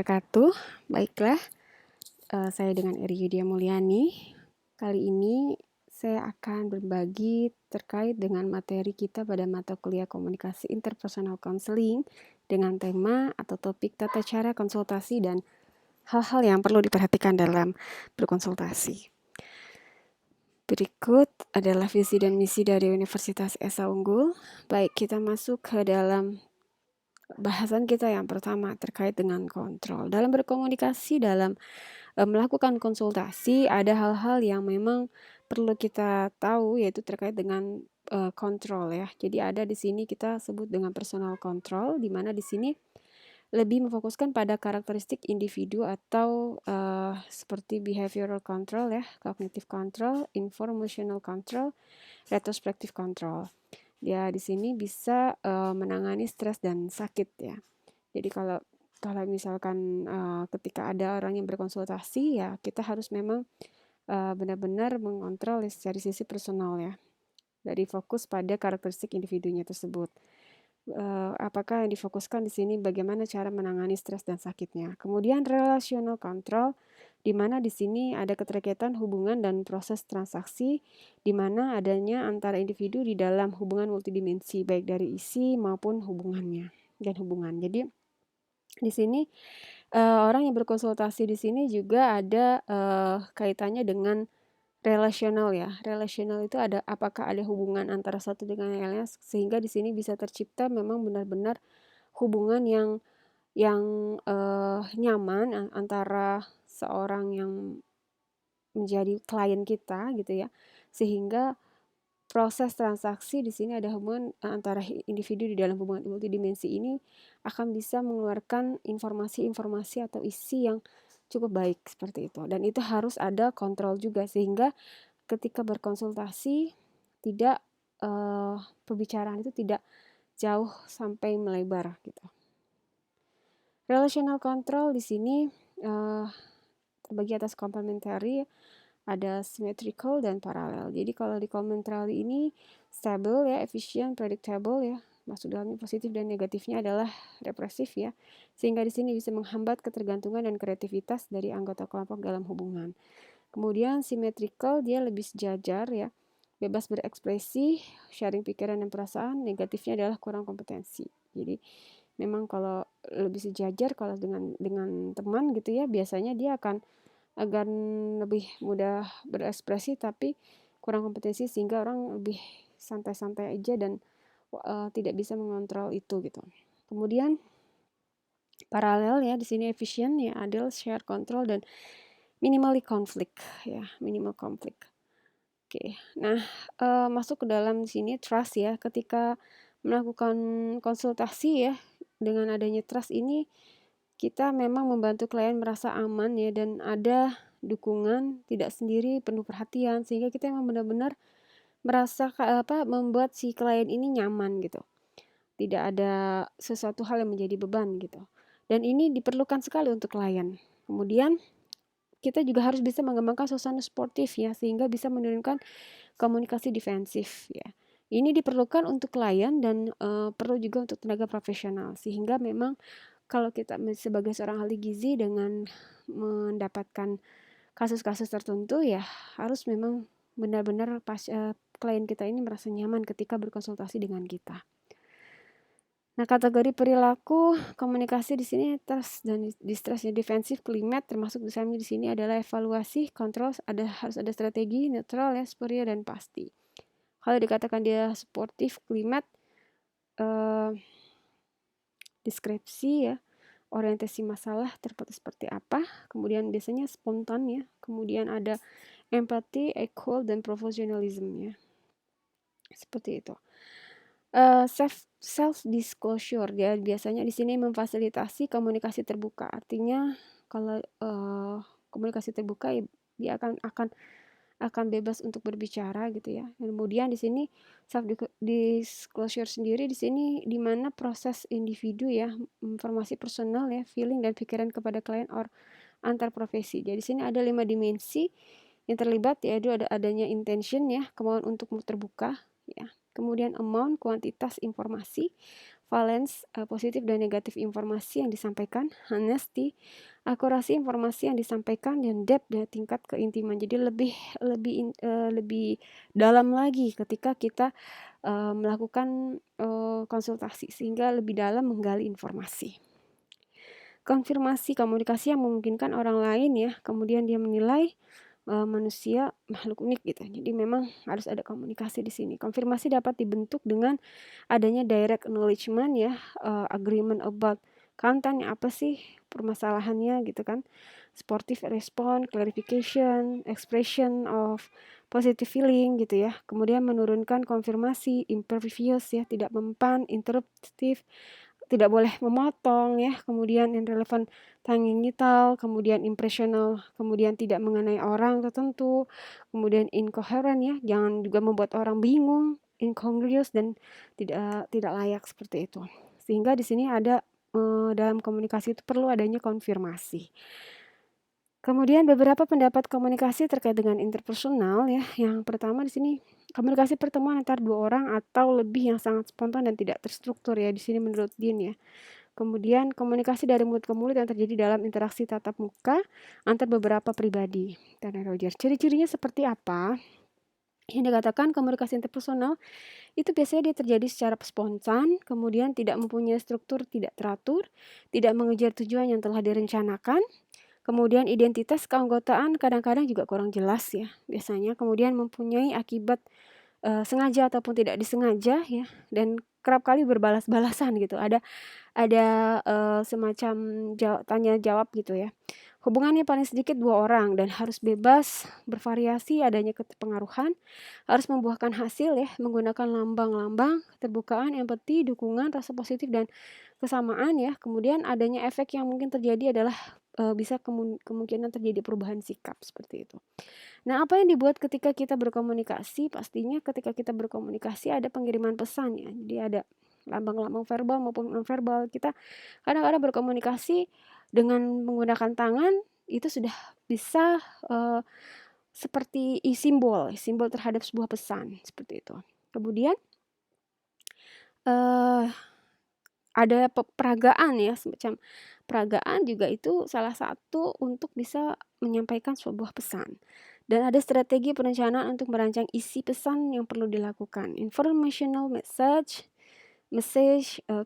Wabarakatuh. Baiklah, saya dengan Eri Yudia Mulyani. Kali ini saya akan berbagi terkait dengan materi kita pada mata kuliah komunikasi interpersonal counseling dengan tema atau topik tata cara konsultasi dan hal-hal yang perlu diperhatikan dalam berkonsultasi. Berikut adalah visi dan misi dari Universitas Esa Unggul. Baik, kita masuk ke dalam bahasan kita yang pertama terkait dengan kontrol. Dalam berkomunikasi, dalam melakukan konsultasi, ada hal-hal yang memang perlu kita tahu, yaitu terkait dengan kontrol ya. Jadi ada di sini kita sebut dengan personal control, di mana di sini lebih memfokuskan pada karakteristik individu atau seperti behavioral control ya, cognitive control, informational control, retrospective control. Dia di sini bisa menangani stres dan sakit ya. Jadi kalau misalkan ketika ada orang yang berkonsultasi ya kita harus memang benar-benar mengontrol dari sisi personal ya. Dari fokus pada karakteristik individunya tersebut. Apakah yang difokuskan di sini bagaimana cara menangani stres dan sakitnya. Kemudian relational control, di mana di sini ada keterkaitan hubungan dan proses transaksi, di mana adanya antara individu di dalam hubungan multidimensi, baik dari isi maupun hubungannya dan hubungan. Jadi di sini orang yang berkonsultasi di sini juga ada kaitannya dengan relasional ya. Relasional itu ada apakah ada hubungan antara satu dengan yang lainnya sehingga di sini bisa tercipta memang benar-benar hubungan yang nyaman antara seorang yang menjadi klien kita gitu ya. Sehingga proses transaksi di sini ada hubungan antara individu di dalam hubungan multidimensi ini akan bisa mengeluarkan informasi-informasi atau isi yang cukup baik seperti itu. Dan itu harus ada kontrol juga sehingga ketika berkonsultasi tidak pembicaraan itu tidak jauh sampai melebar gitu. Relational control di sini terbagi atas complementary, ada symmetrical dan paralel. Jadi kalau di complementary ini stable ya, efficient, predictable ya. Maksud dalamnya positif dan negatifnya adalah represif ya. Sehingga di sini bisa menghambat ketergantungan dan kreativitas dari anggota kelompok dalam hubungan. Kemudian symmetrical dia lebih sejajar ya. Bebas berekspresi, sharing pikiran dan perasaan. Negatifnya adalah kurang kompetensi. Jadi memang kalau lebih sejajar kalau dengan teman gitu ya, biasanya dia akan lebih mudah berekspresi tapi kurang kompetensi sehingga orang lebih santai-santai aja dan tidak bisa mengontrol itu gitu. Kemudian paralel ya, di sini efisien ya, adil, share, control dan minimally conflict ya, minimal conflict. Oke. Nah, masuk ke dalam sini trust ya, ketika melakukan konsultasi ya, dengan adanya trust ini kita memang membantu klien merasa aman ya dan ada dukungan, tidak sendiri, penuh perhatian sehingga kita memang benar-benar merasa membuat si klien ini nyaman gitu. Tidak ada sesuatu hal yang menjadi beban gitu. Dan ini diperlukan sekali untuk klien. Kemudian kita juga harus bisa mengembangkan suasana sportif ya sehingga bisa menurunkan komunikasi defensif ya. Ini diperlukan untuk klien dan perlu juga untuk tenaga profesional sehingga memang kalau kita sebagai seorang ahli gizi dengan mendapatkan kasus-kasus tertentu ya harus memang benar-benar klien kita ini merasa nyaman ketika berkonsultasi dengan kita. Nah, kategori perilaku komunikasi di sini trust dan distrust ya, defensif, climate termasuk misalnya di sini adalah evaluasi, kontrol, harus ada strategi, netral ya, superior dan pasti. Kalau dikatakan dia sportif, climate, deskripsi ya, orientasi masalah seperti apa, kemudian biasanya spontan ya, kemudian ada empati, equal dan professionalism ya, seperti itu. Self disclosure dia biasanya di sini memfasilitasi komunikasi terbuka. Artinya kalau komunikasi terbuka ya, dia akan bebas untuk berbicara gitu ya. Kemudian di sini self disclosure sendiri di sini di mana proses individu ya, informasi personal ya, feeling dan pikiran kepada klien or antar profesi. Jadi di sini ada 5 dimensi yang terlibat yaitu adanya intention ya, kemauan untuk terbuka ya. Kemudian amount, kuantitas informasi, valence, positif dan negatif informasi yang disampaikan, honesty, akurasi informasi yang disampaikan, dan depth dan tingkat keintiman. Jadi lebih dalam lagi ketika kita melakukan konsultasi, sehingga lebih dalam menggali informasi. Konfirmasi komunikasi yang memungkinkan orang lain ya, kemudian dia menilai manusia makhluk unik gitu. Jadi memang harus ada komunikasi di sini. Konfirmasi dapat dibentuk dengan adanya direct acknowledgement ya, agreement about content apa sih permasalahannya gitu kan. Sportive response, clarification, expression of positive feeling gitu ya. Kemudian menurunkan konfirmasi, impervious ya, tidak mempan, interruptive, tidak boleh memotong ya, kemudian irrelevant tangential, kemudian impressional, kemudian tidak mengenai orang tertentu, kemudian incoherent ya, jangan juga membuat orang bingung, incongruous dan tidak layak seperti itu. Sehingga di sini ada dalam komunikasi itu perlu adanya konfirmasi. Kemudian beberapa pendapat komunikasi terkait dengan interpersonal ya. Yang pertama di sini komunikasi pertemuan antara dua orang atau lebih yang sangat spontan dan tidak terstruktur ya di sini menurut Dean ya. Kemudian komunikasi dari mulut ke mulut yang terjadi dalam interaksi tatap muka antar beberapa pribadi. Tanya Roger. Ciri-cirinya seperti apa? Yang dikatakan komunikasi interpersonal itu biasanya dia terjadi secara spontan, kemudian tidak mempunyai struktur tidak teratur, tidak mengejar tujuan yang telah direncanakan. Kemudian identitas keanggotaan kadang-kadang juga kurang jelas ya biasanya. Kemudian mempunyai akibat sengaja ataupun tidak disengaja ya, dan kerap kali berbalas-balasan gitu. Ada semacam tanya jawab gitu ya. Hubungannya paling sedikit 2 orang dan harus bebas, bervariasi, adanya keterpengaruhan, harus membuahkan hasil ya, menggunakan lambang-lambang, keterbukaan, empati, dukungan, rasa positif dan kesamaan ya. Kemudian adanya efek yang mungkin terjadi adalah bisa kemungkinan terjadi perubahan sikap seperti itu. Nah, apa yang dibuat ketika kita berkomunikasi? Pastinya ketika kita berkomunikasi ada pengiriman pesan ya. Jadi ada lambang-lambang verbal maupun non-verbal. Kita kadang-kadang berkomunikasi dengan menggunakan tangan itu sudah bisa seperti simbol terhadap sebuah pesan seperti itu. Kemudian ada peragaan ya, semacam peragaan juga itu salah satu untuk bisa menyampaikan sebuah pesan. Dan ada strategi perencanaan untuk merancang isi pesan yang perlu dilakukan. Informational message,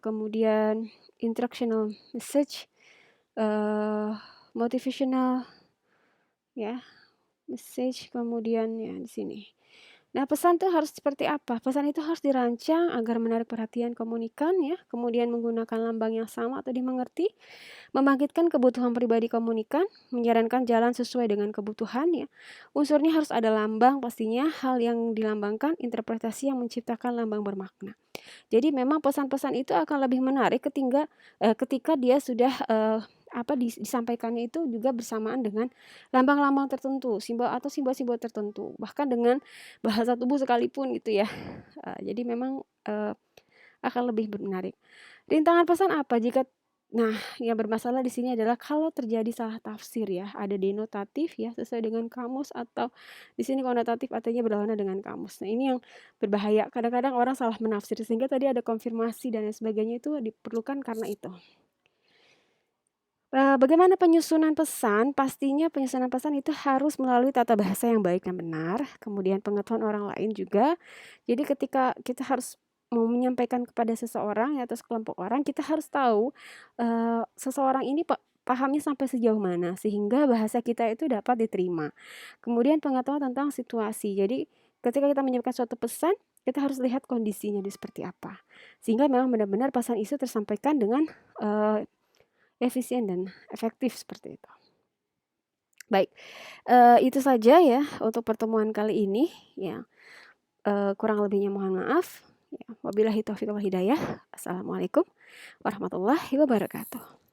kemudian instructional message, motivational ya, message, kemudian ya di sini. Nah, pesan itu harus seperti apa? Pesan itu harus dirancang agar menarik perhatian komunikan ya, kemudian menggunakan lambang yang sama atau dimengerti, membangkitkan kebutuhan pribadi komunikan, menyarankan jalan sesuai dengan kebutuhan ya. Unsurnya harus ada lambang pastinya, hal yang dilambangkan, interpretasi yang menciptakan lambang bermakna. Jadi memang pesan-pesan itu akan lebih menarik ketika dia sudah disampaikannya itu juga bersamaan dengan lambang-lambang tertentu, simbol-simbol tertentu, bahkan dengan bahasa tubuh sekalipun gitu ya. Jadi memang akan lebih menarik. Rintangan pesan apa jika yang bermasalah di sini adalah kalau terjadi salah tafsir ya, ada denotatif ya sesuai dengan kamus atau di sini konotatif artinya berlawanan dengan kamus. Nah, ini yang berbahaya. Kadang-kadang orang salah menafsir sehingga tadi ada konfirmasi dan lain sebagainya itu diperlukan karena itu. Bagaimana penyusunan pesan? Pastinya penyusunan pesan itu harus melalui tata bahasa yang baik dan benar, kemudian pengetahuan orang lain juga. Jadi ketika kita harus mau menyampaikan kepada seseorang atau sekelompok orang, kita harus tahu seseorang ini pahamnya sampai sejauh mana sehingga bahasa kita itu dapat diterima. Kemudian pengetahuan tentang situasi. Jadi ketika kita menyampaikan suatu pesan, kita harus lihat kondisinya seperti apa. Sehingga memang benar-benar pesan itu tersampaikan dengan efisien dan efektif seperti itu. Baik, itu saja ya untuk pertemuan kali ini ya. Kurang lebihnya mohon maaf. Ya, wabillahi taufiq wal hidayah. Assalamualaikum warahmatullahi wabarakatuh.